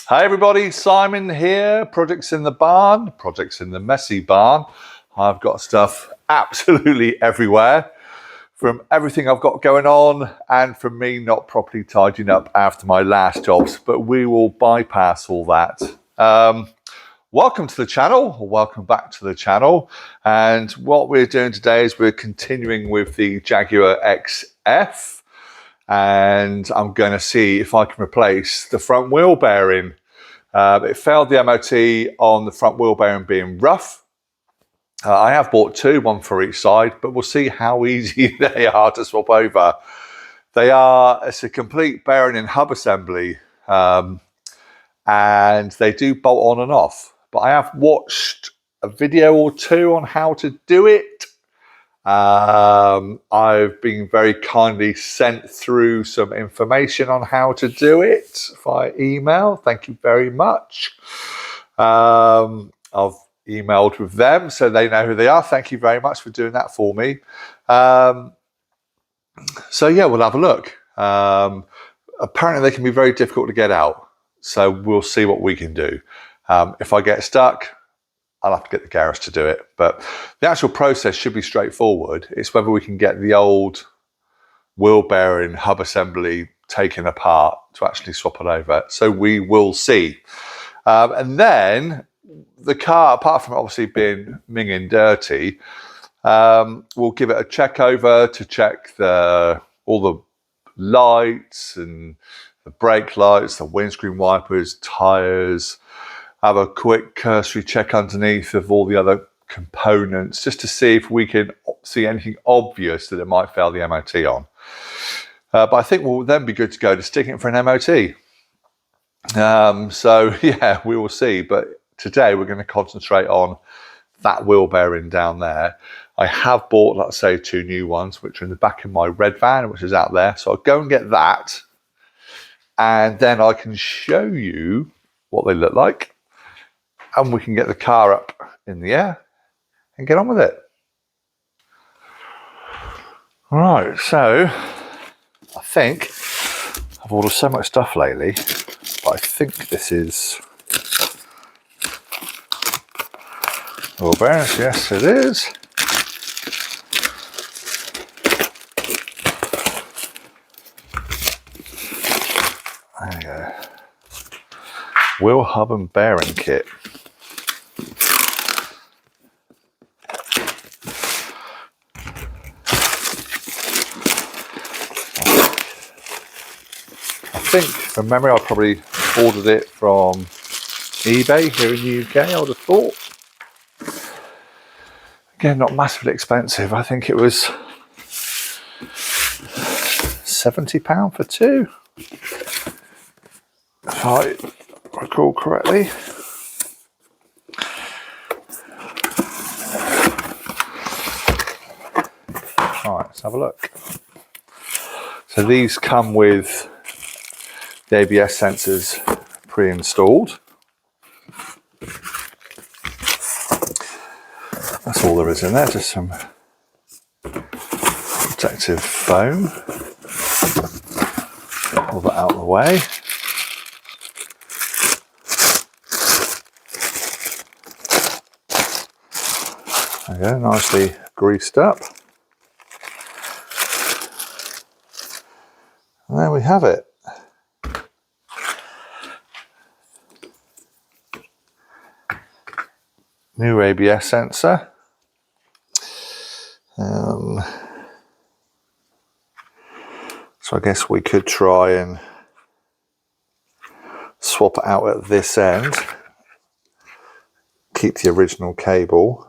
Hi everybody, Simon here, projects in the barn, projects in the messy barn. I've got stuff absolutely everywhere, from everything I've got going on and from me not properly tidying up after my last jobs, but we will bypass all that. Welcome to the channel, or welcome back to the channel. And what we're doing today is we're continuing with the Jaguar XF. And I'm going to see if I can replace the front wheel bearing. It failed the MOT on the front wheel bearing being rough. I have bought two, one for each side, but we'll see how easy they are to swap over. It's a complete bearing and hub assembly, and they do bolt on and off. But I have watched a video or two on how to do it. I've been very kindly sent through some information on how to do it via email. Thank you very much. I've emailed with them so they know who they are. Thank you very much for doing that for me. So yeah, we'll have a look. Apparently they can be very difficult to get out. So we'll see what we can do. If I get stuck, I'll have to get the garage to do it. But the actual process should be straightforward. It's whether we can get the old wheel bearing hub assembly taken apart to actually swap it over. So we will see. And then the car, apart from obviously being minging dirty, we'll give it a check over to check all the lights and the brake lights, the windscreen wipers, tyres. Have a quick cursory check underneath of all the other components just to see if we can see anything obvious that it might fail the MOT on. But I think we'll then be good to go to sticking it for an MOT. So yeah, we will see. But today we're going to concentrate on that wheel bearing down there. I have bought, let's say, two new ones, which are in the back of my red van, which is out there. So I'll go and get that. And then I can show you what they look like. And we can get the car up in the air and get on with it. All right, so I think I've ordered so much stuff lately, but I think this is wheel bearings. Yes, it is. There you go. Wheel hub and bearing kit. I think, from memory, I probably ordered it from eBay here in the UK, I would have thought. Again, not massively expensive. I think it was £70 for two, if I recall correctly. All right, let's have a look. So these come with the ABS sensors pre-installed. That's all there is in there, just some protective foam. Get all that out of the way. There you go, nicely greased up. And there we have it. New ABS sensor. So I guess we could try and swap it out at this end. Keep the original cable.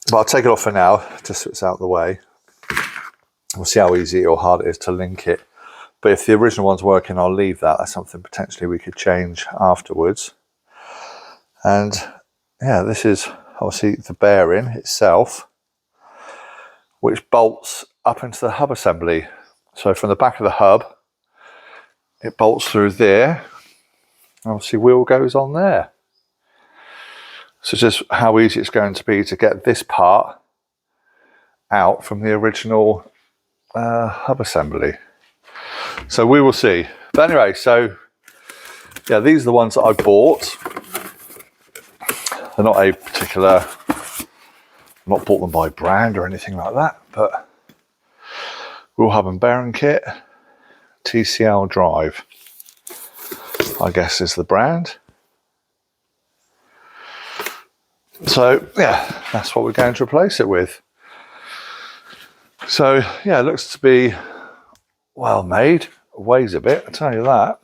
But I'll take it off for now, just so it's out of the way. We'll see how easy or hard it is to link it. But if the original one's working, I'll leave that. That's something potentially we could change afterwards. And yeah, this is obviously the bearing itself, which bolts up into the hub assembly. So from the back of the hub, it bolts through there. Obviously, wheel goes on there. So just how easy it's going to be to get this part out from the original hub assembly. So we will see. But anyway, so yeah, these are the ones that I bought. They're not a particular, I've not bought them by brand or anything like that, but we'll have them bearing kit, TCL drive, I guess is the brand. So yeah, that's what we're going to replace it with. So yeah, it looks to be well made. It weighs a bit, I'll tell you that.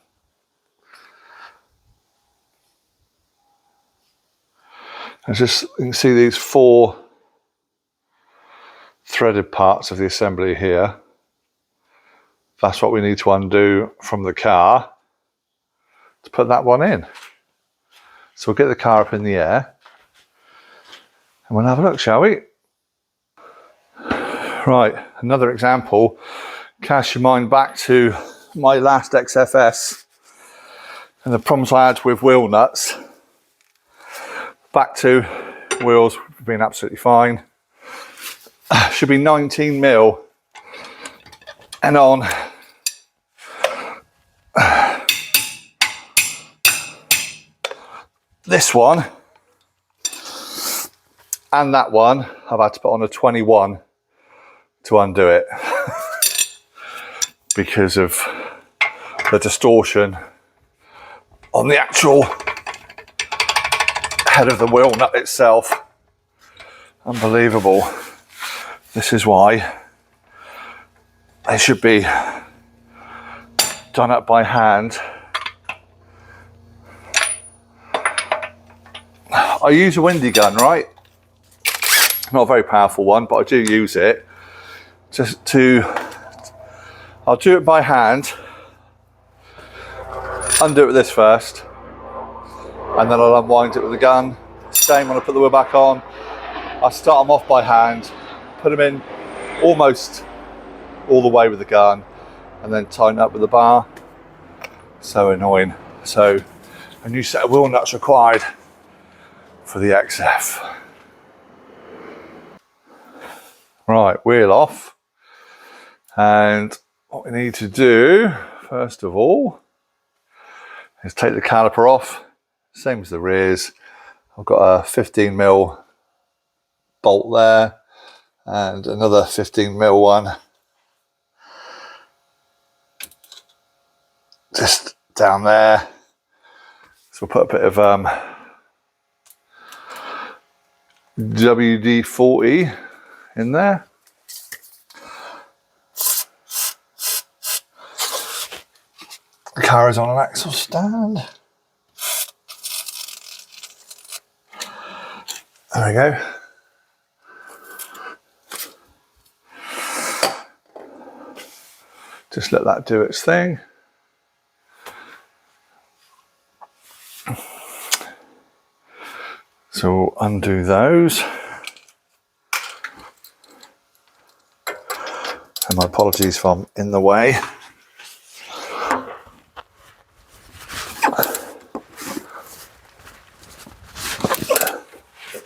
And just, you can see these 4 threaded parts of the assembly here. That's what we need to undo from the car to put that one in. So we'll get the car up in the air and we'll have a look, shall we? Right, another example. Cast your mind back to my last XFS and the problems I had with wheel nuts. Back to wheels, have been absolutely fine. Should be 19 mil. And on this one and that one, I've had to put on a 21 to undo it because of the distortion on the actual head of the wheel nut itself. Unbelievable. This is why they should be done up by hand. I use a windy gun, right? Not a very powerful one, but I do use it. I'll do it by hand, undo it with this first, and then I'll unwind it with the gun. Same when I put the wheel back on. I start them off by hand, put them in almost all the way with the gun, and then tighten up with the bar. So annoying. So a new set of wheel nuts required for the XF. Right, wheel off. And what we need to do, first of all, is take the caliper off. Same as the rears. I've got a 15 mil bolt there and another 15 mil one just down there. So we'll put a bit of WD-40 in there. The car is on an axle stand. There we go. Just let that do its thing. So we'll undo those. And my apologies if I'm in the way.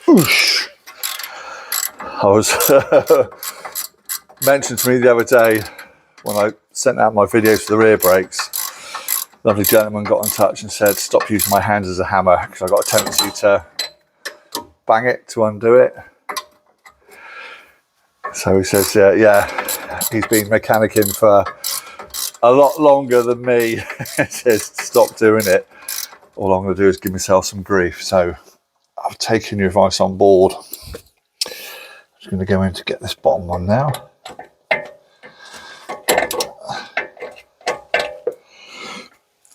Oosh. I was mentioned to me the other day when I sent out my videos for the rear brakes. Lovely gentleman got in touch and said stop using my hands as a hammer because I've got a tendency to bang it to undo it. So he says yeah, he's been mechanicking for a lot longer than me. He says stop doing it. All I'm going to do is give myself some grief. So I've taken your advice on board. I'm just going to go in to get this bottom one now.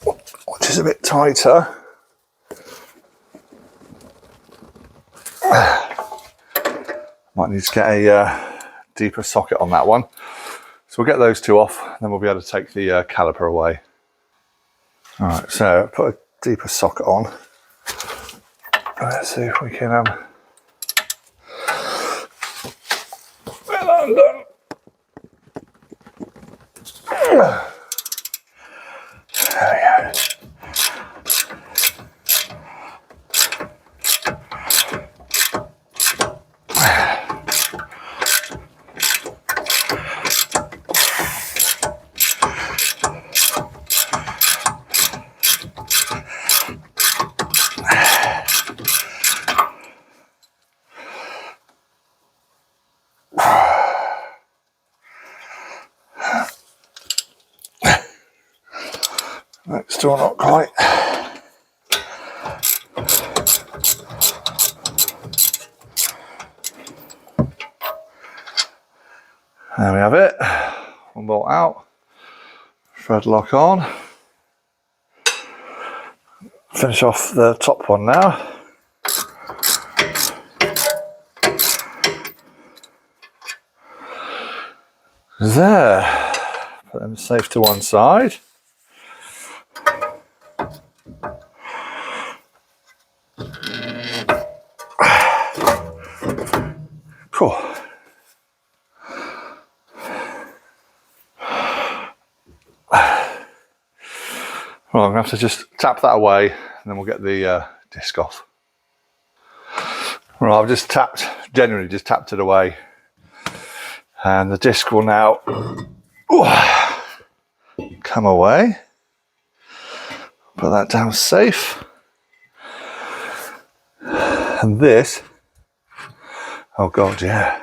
Which is a bit tighter. Might need to get a deeper socket on that one. So we'll get those two off, then we'll be able to take the caliper away. All right, so put a deeper socket on. Let's see if we can get that undone. There we go. No, still not quite. There we have it. One bolt out. Thread lock on. Finish off the top one now. There. Put them safe to one side. Cool. Well, I'm going to have to just tap that away and then we'll get the disc off. Well, I've just genuinely just tapped it away. And the disc will now come away. Put that down safe. And this, oh God, yeah.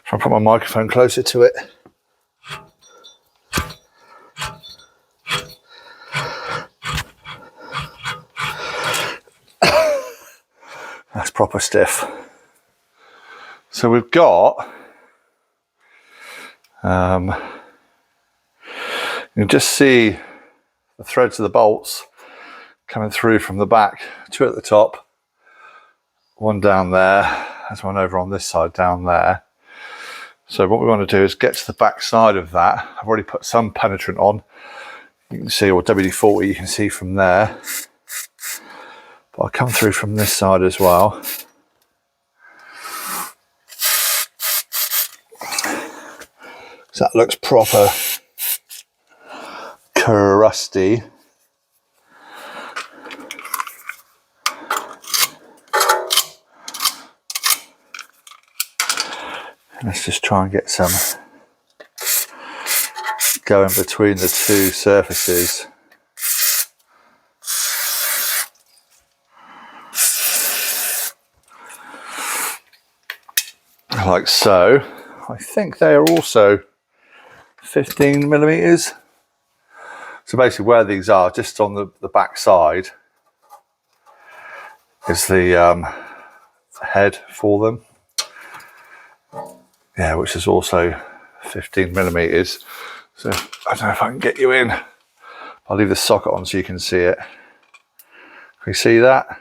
Try and put my microphone closer to it. That's proper stiff. So we've got, you can just see the threads of the bolts coming through from the back, two at the top, one down there, there's one over on this side down there. So what we want to do is get to the back side of that. I've already put some penetrant on, you can see, or WD-40 you can see from there. But I'll come through from this side as well. So that looks proper crusty. Let's just try and get some going between the two surfaces. Like so. I think they are also 15 millimeters. So basically where these are, just on the back side, is the head for them. Yeah, which is also 15 millimeters. So I don't know if I can get you in. I'll leave the socket on so you can see it. Can you see that?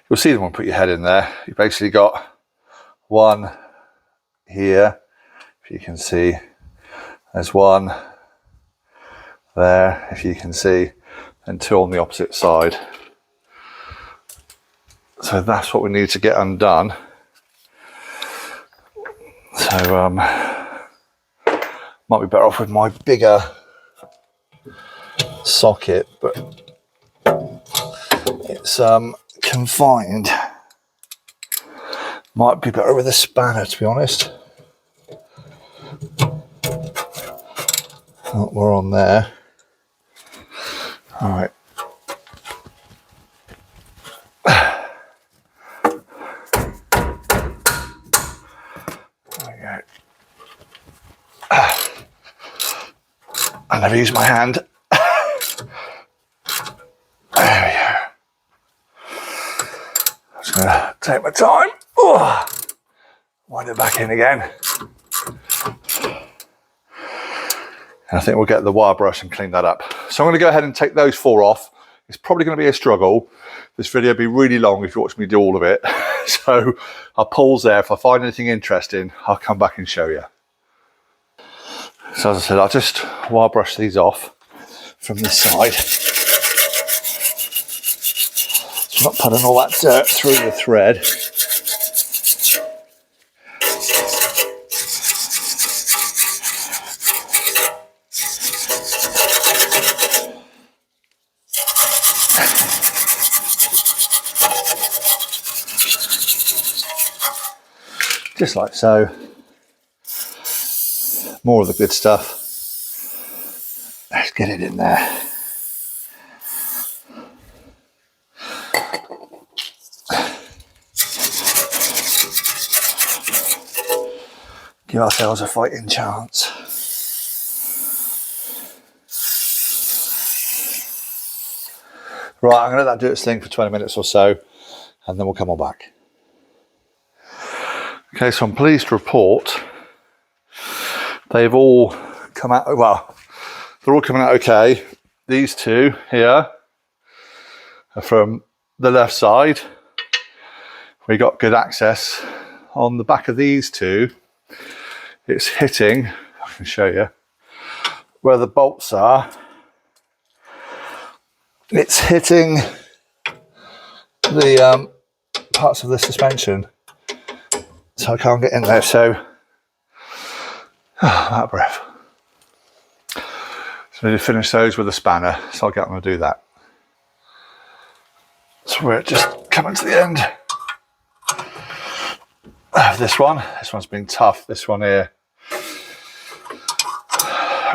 You'll see them when you put your head in there. You've basically got one here, if you can see. There's one there, if you can see, and two on the opposite side. So that's what we need to get undone. So might be better off with my bigger socket, but it's confined. Might be better with a spanner, to be honest. Oh, we're on there. All right. There we go. I never use my hand. There we go. I'm just going to take my time. Oh, wind it back in again. And I think we'll get the wire brush and clean that up. So I'm going to go ahead and take those four off. It's probably going to be a struggle. This video will be really long if you watch me do all of it. So I'll pause there. If I find anything interesting, I'll come back and show you. So as I said, I'll just wire brush these off from this side. So I'm not putting all that dirt through the thread. Just like so. More of the good stuff. Let's get it in there. Give ourselves a fighting chance. Right, I'm going to let that do its thing for 20 minutes or so, and then we'll come on back. Okay, so I'm pleased to report they've all come out, well, they're all coming out okay. These two here are from the left side. We got good access. On the back of these two, it's hitting, I can show you, where the bolts are. It's hitting the parts of the suspension. So I can't get in there, so I'm out of breath. So I need to finish those with a spanner, so I'll get on and do that. So we're just coming to the end of this one. This one's been tough, this one here.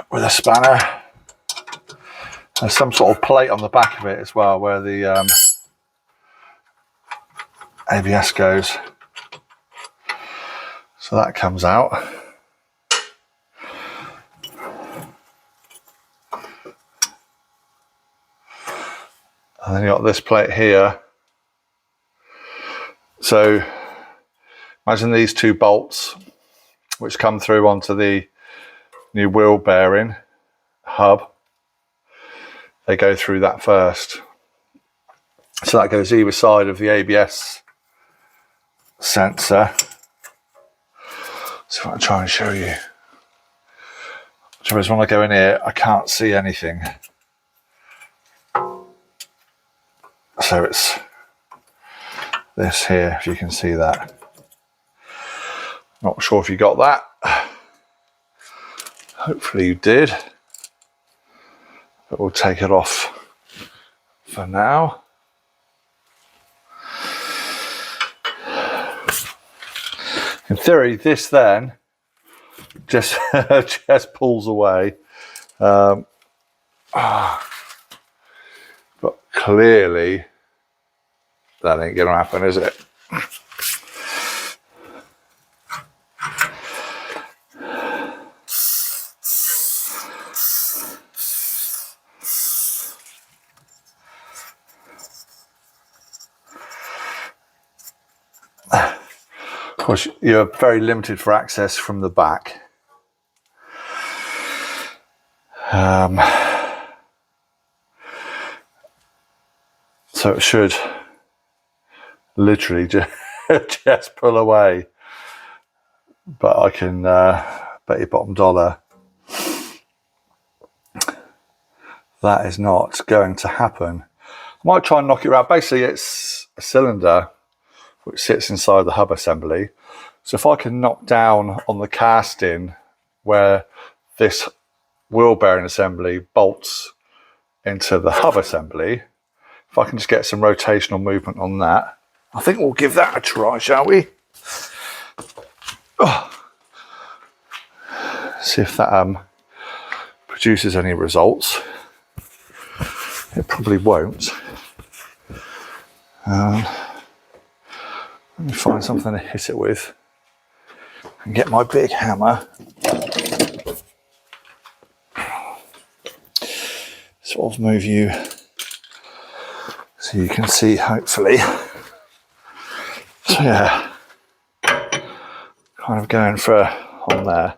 With a spanner. There's some sort of plate on the back of it as well, where the ABS goes. So that comes out. And then you got this plate here. So imagine these two bolts which come through onto the new wheel bearing hub. They go through that first. So that goes either side of the ABS sensor. So I'll try and show you. The trouble is when I go in here, I can't see anything. So it's this here, if you can see that. Not sure if you got that. Hopefully you did. But we'll take it off for now. In theory, this then just just pulls away. But clearly that ain't gonna happen, is it? Of course, you're very limited for access from the back. So it should literally just pull away. But I can bet your bottom dollar that is not going to happen. I might try and knock it around. Basically, it's a cylinder which sits inside the hub assembly. So if I can knock down on the casting where this wheel bearing assembly bolts into the hub assembly, if I can just get some rotational movement on that, I think we'll give that a try, shall we? Oh. See if that produces any results. It probably won't. Let me find something to hit it with and get my big hammer. Sort of move you so you can see, hopefully. So yeah, kind of going for on there.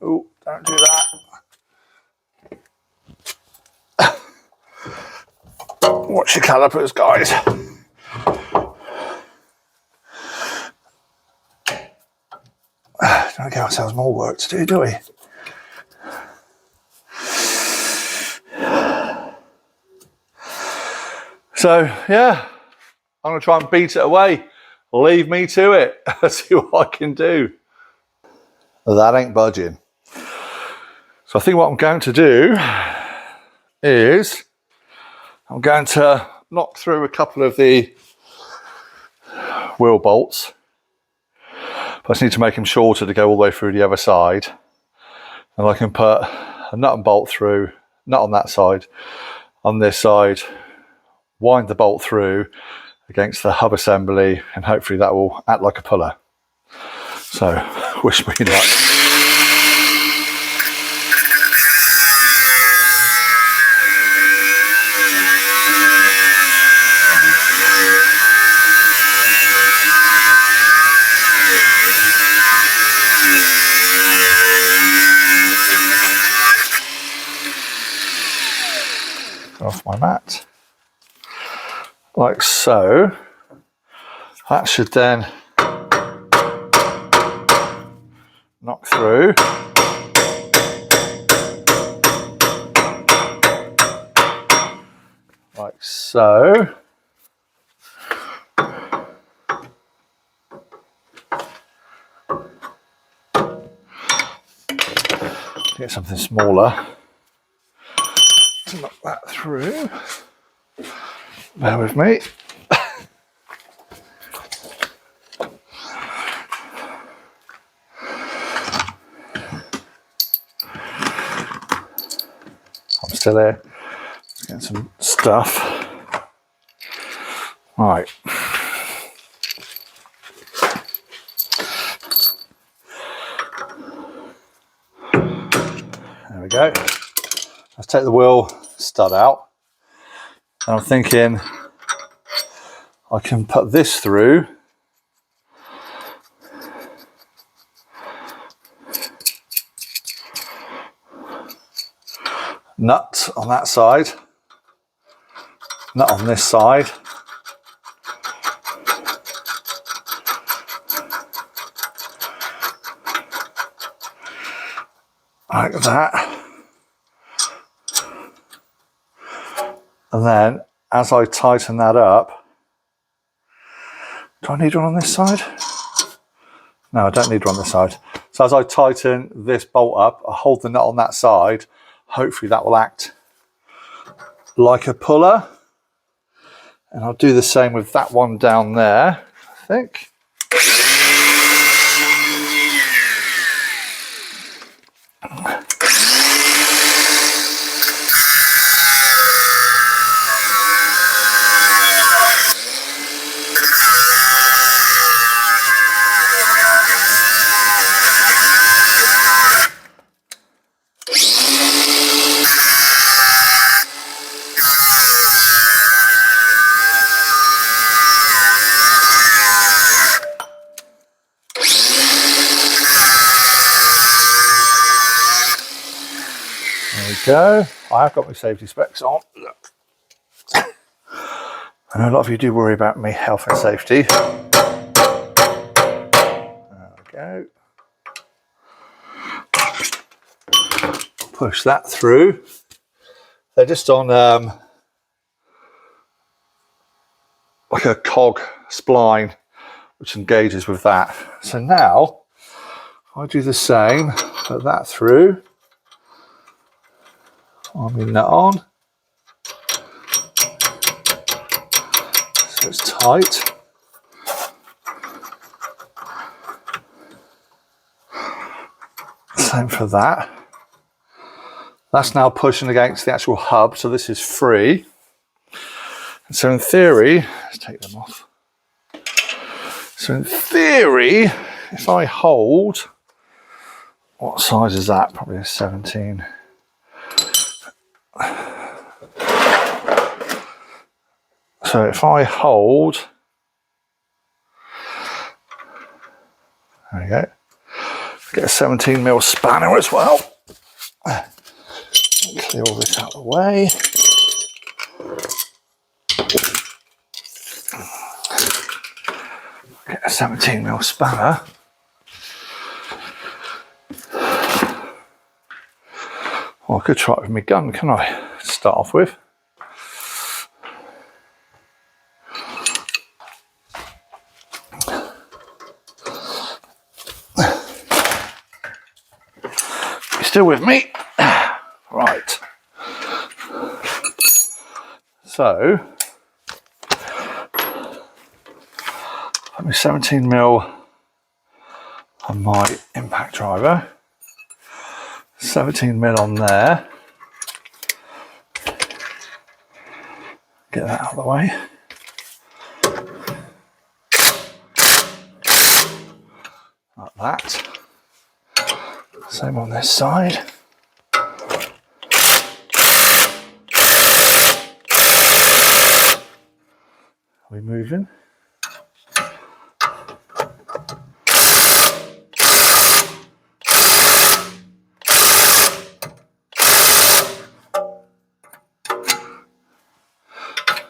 Oh, don't do that. Watch your calipers, guys. Don't give ourselves more work to do we? So yeah, I'm gonna try and beat it away. Leave me to it. See what I can do. That ain't budging. So I think what I'm going to do is I'm going to knock through a couple of the wheel bolts. But I just need to make them shorter to go all the way through the other side. And I can put a nut and bolt through, nut on that side, on this side, wind the bolt through, against the hub assembly, and hopefully that will act like a puller. So wish me luck. Off my mat, like so. That should then knock through. Like so. Get something smaller to knock that through. Bear with me. I'm still here. Let's get some stuff. Right. There we go. Let's take the wheel stud out. And I'm thinking I can put this through. Nut on that side. Nut on this side. Like that. And then as I tighten that up, do I need one on this side? No, I don't need one on this side. So as I tighten this bolt up, I hold the nut on that side. Hopefully that will act like a puller. And I'll do the same with that one down there, I think. Go. I have got my safety specs on. I know a lot of you do worry about me health and safety. There we go. Push that through. They're just on like a cog spline which engages with that. So now I do the same, put that through. Arming that on, so it's tight. Same for that. That's now pushing against the actual hub, so this is free. And so in theory, let's take them off. So in theory, if I hold, what size is that? Probably a 17. So if I hold, there we go, get a 17mm spanner as well. Clear all this out of the way. Get a 17mm spanner. Well, I could try it with my gun, can I? To start off with. Still with me? Right. So, let me 17mm on my impact driver. 17mm on there. Get that out of the way. that. Same on this side. Are we moving?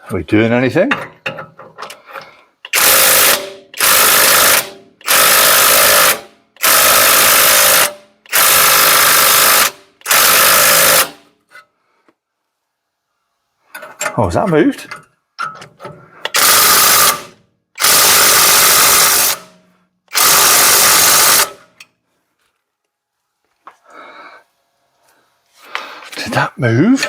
Are we doing anything? Oh, has that moved? Did that move?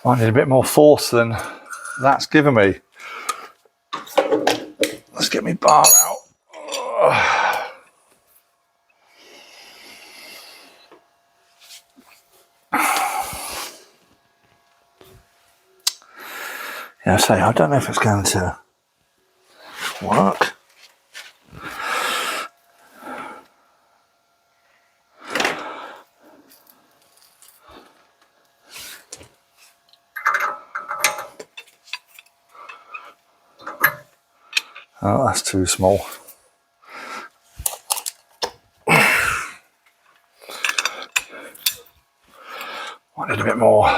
I need a bit more force than that's given me. Let's get my bar out. Yeah, I don't know if it's going to work. Oh, that's too small. Wanted a bit more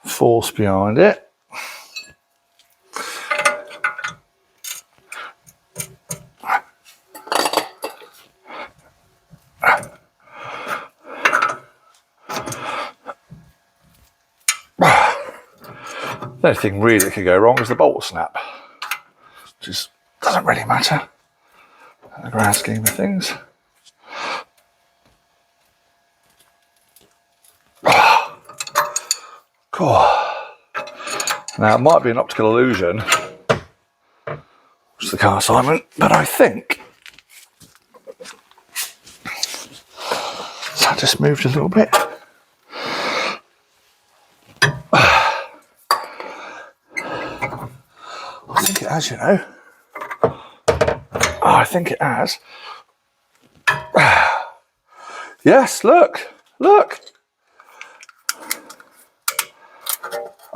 force behind it. The only thing really that could go wrong is the bolt snap, which just doesn't really matter in the grand scheme of things. Now it might be an optical illusion, which is the car assignment, but I think that just moved a little bit. I think it has, you know. Oh, I think it has. Yes, look.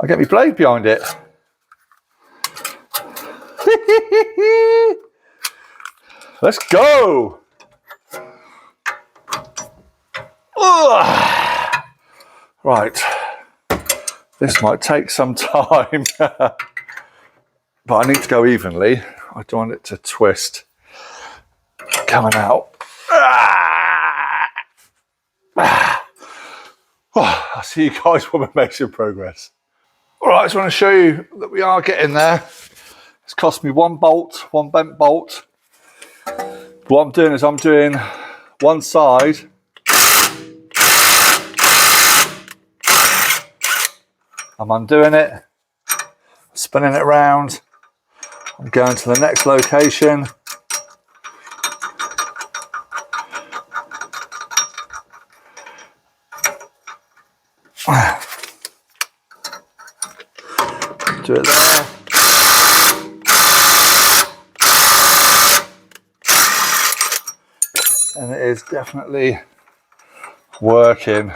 I get my blade behind it. Let's go. Right. This might take some time, but I need to go evenly. I don't want it to twist coming out. I'll see you guys when we make some progress. All right, I just want to show you that we are getting there. It's cost me one bolt, one bent bolt. What I'm doing is I'm doing one side. I'm undoing it, spinning it around. I'm going to the next location. Do it there. And it is definitely working.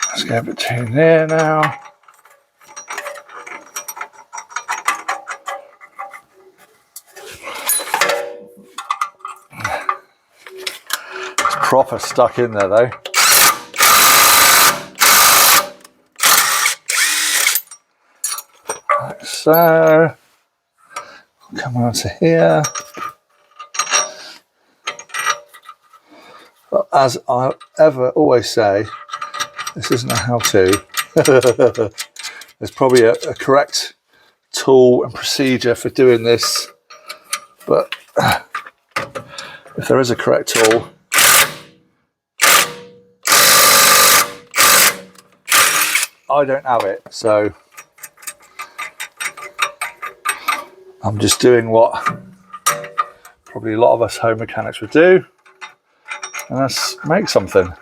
Let's go between there now. It's proper stuck in there though. Like so. Come on to here. But as I always say, this isn't a how-to. There's probably a correct tool and procedure for doing this, but if there is a correct tool, I don't have it, so I'm just doing what probably a lot of us home mechanics would do, and let's make something.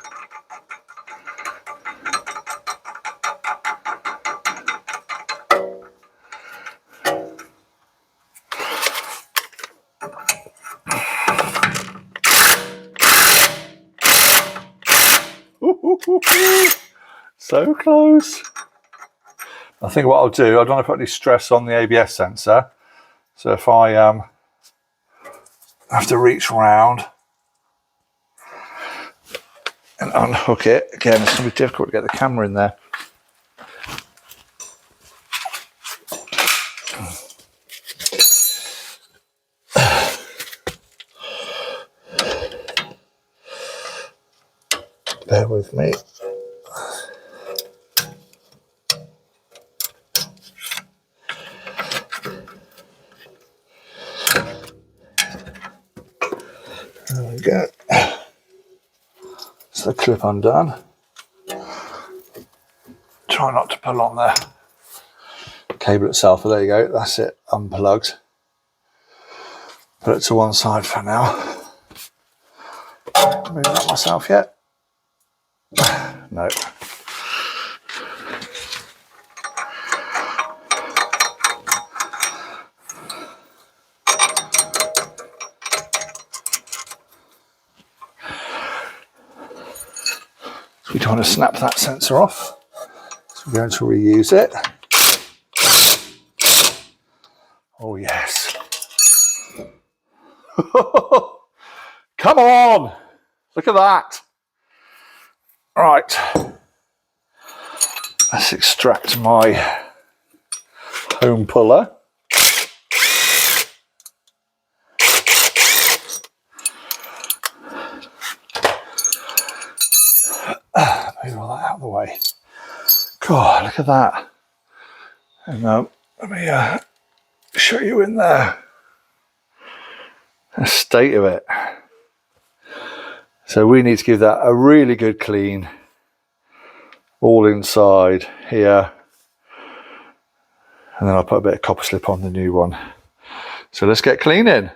So close. I think what I'll do, I don't want to put any stress on the ABS sensor, so if I have to reach round and unhook it, again it's going to be difficult to get the camera in there. Bear with me. There we go. So the clip undone. Try not to pull on the cable itself, but there you go, that's it, unplugged. Put it to one side for now. Moving that myself yet? No. We don't want to snap that sensor off, so we're going to reuse it. Oh yes. Come on! Look at that. Right. Let's extract my home puller. Move all that out of the way. God, look at that. And let me show you in there. The state of it. So we need to give that a really good clean, all inside here, and then I'll put a bit of copper slip on the new one. So let's get cleaning.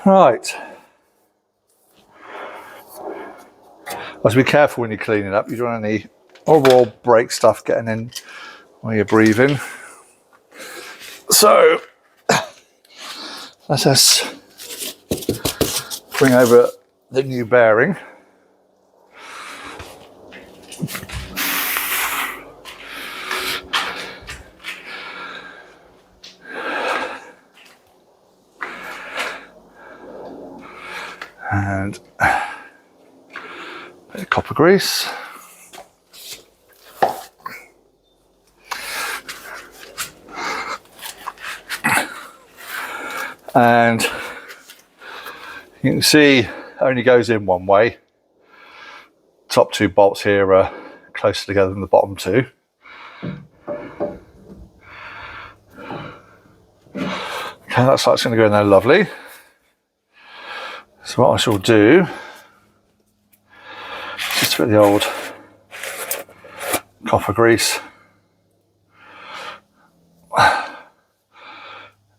Right. Must be careful when you're cleaning up. You don't want any overall brake stuff getting in while you're breathing. So let us bring over the new bearing. And a bit of copper grease. And you can see it only goes in one way. Top two bolts here are closer together than the bottom two. Okay, that's like it's going to go in there lovely. So what I shall do, just put the old copper grease.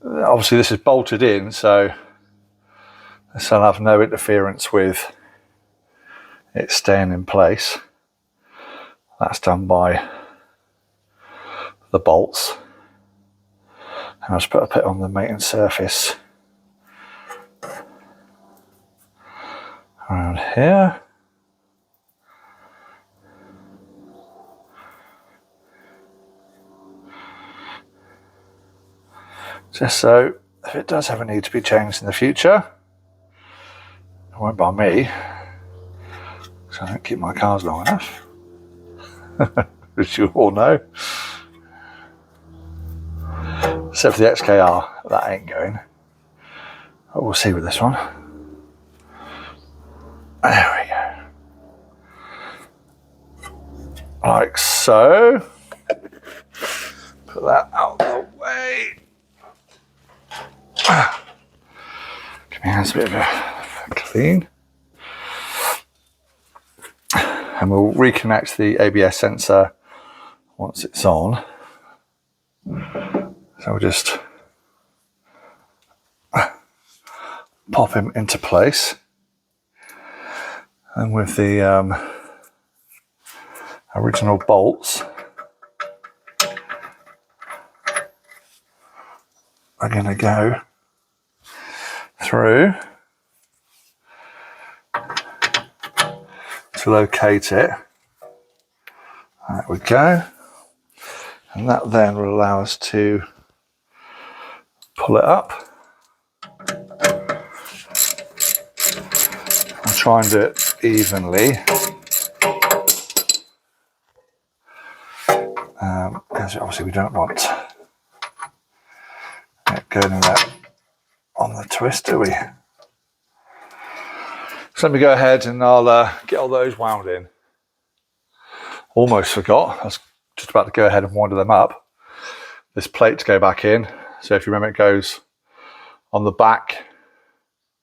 Obviously this is bolted in, so this will have no interference with it staying in place. That's done by the bolts. And I'll just put a bit on the mating surface. around here. Just so if it does ever need to be changed in the future, it won't by me, because I don't keep my cars long enough, as you all know. Except for the XKR, that ain't going. But we'll see with this one. There we go. Like so. Put that out of the way. Give my hands a bit of a clean. And we'll reconnect the ABS sensor once it's on. So we'll just pop him into place. And with the original bolts, are going to go through to locate it. There we go. And that then will allow us to pull it up. I'll try and do it evenly. Because obviously we don't want it going in there on the twist, do we? So let me go ahead and I'll get all those wound in. Almost forgot, I was just about to go ahead and wind them up. This plate to go back in. So if you remember, it goes on the back.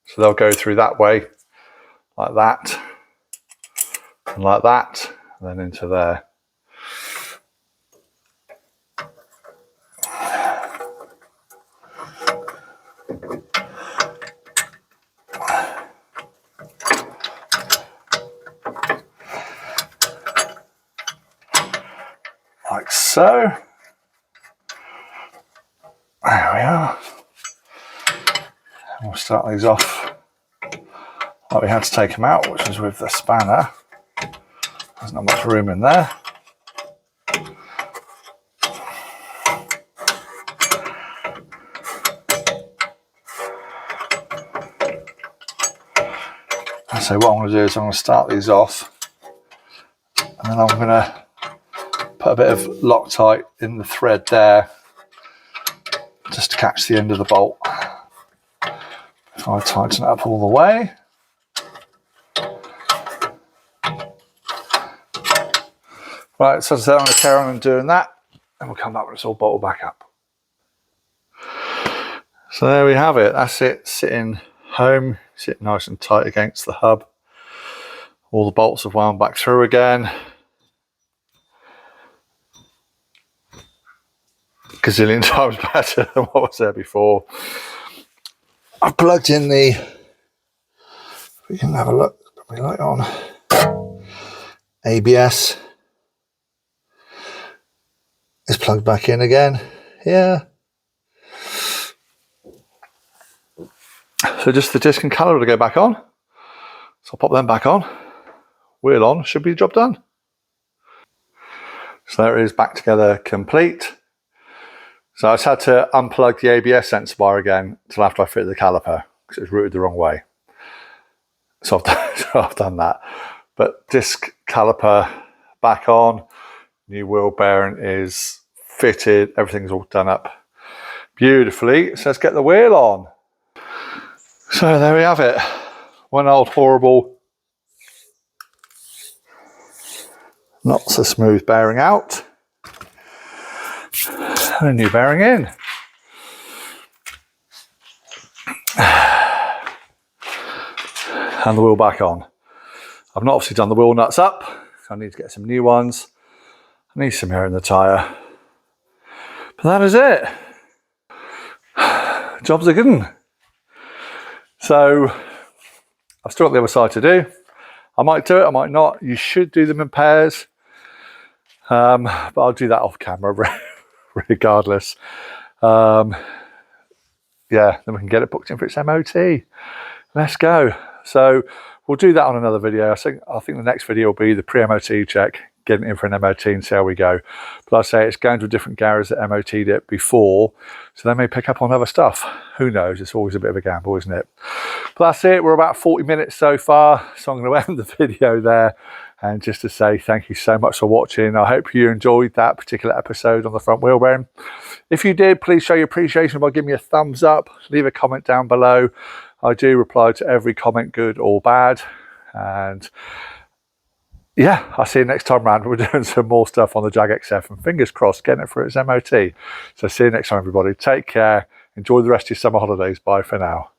So they'll go through that way, like that, and like that, and then into there. Like so. There we are. And we'll start these off like we had to take them out, which was with the spanner. There's not much room in there. So what I'm going to do is I'm going to start these off, and then I'm going to put a bit of Loctite in the thread there, just to catch the end of the bolt. If I tighten it up all the way. Right, so I'm going to carry on doing that, and we'll come back when it's all bolted back up. So there we have it. That's it, sitting home, sitting nice and tight against the hub. All the bolts have wound back through again. Gazillion times better than what was there before. I've plugged in the, we can have a look, put my light on, ABS is plugged back in again. Yeah. So just the disc and caliper to go back on. So I'll pop them back on. Wheel on, should be the job done. So there it is, back together, complete. So I just had to unplug the ABS sensor bar again until after I fitted the caliper, because it was routed the wrong way. So I've done that. But disc caliper back on, new wheel bearing is fitted, everything's all done up beautifully. So let's get the wheel on. So there we have it. One old horrible, not so smooth bearing out. And a new bearing in. And the wheel back on. I've not obviously done the wheel nuts up. I need to get some new ones. I need some air in the tyre. But that is it. Job's a good one. So I've still got the other side to do. I might do it, I might not. You should do them in pairs. But I'll do that off camera regardless. Yeah, then we can get it booked in for its MOT. Let's go. So we'll do that on another video. I think the next video will be the pre-MOT check, getting it in for an MOT and see how we go. But I say it's going to a different garage that MOT'd it before, so they may pick up on other stuff. Who knows? It's always a bit of a gamble, isn't it? But that's it. We're about 40 minutes so far, so I'm going to end the video there. And just to say thank you so much for watching. I hope you enjoyed that particular episode on the front wheel bearing. If you did, please show your appreciation by giving me a thumbs up. Leave a comment down below. I do reply to every comment, good or bad. And yeah, I'll see you next time round. We're doing some more stuff on the Jag XF and fingers crossed getting it for its MOT. So see you next time, everybody. Take care. Enjoy the rest of your summer holidays. Bye for now.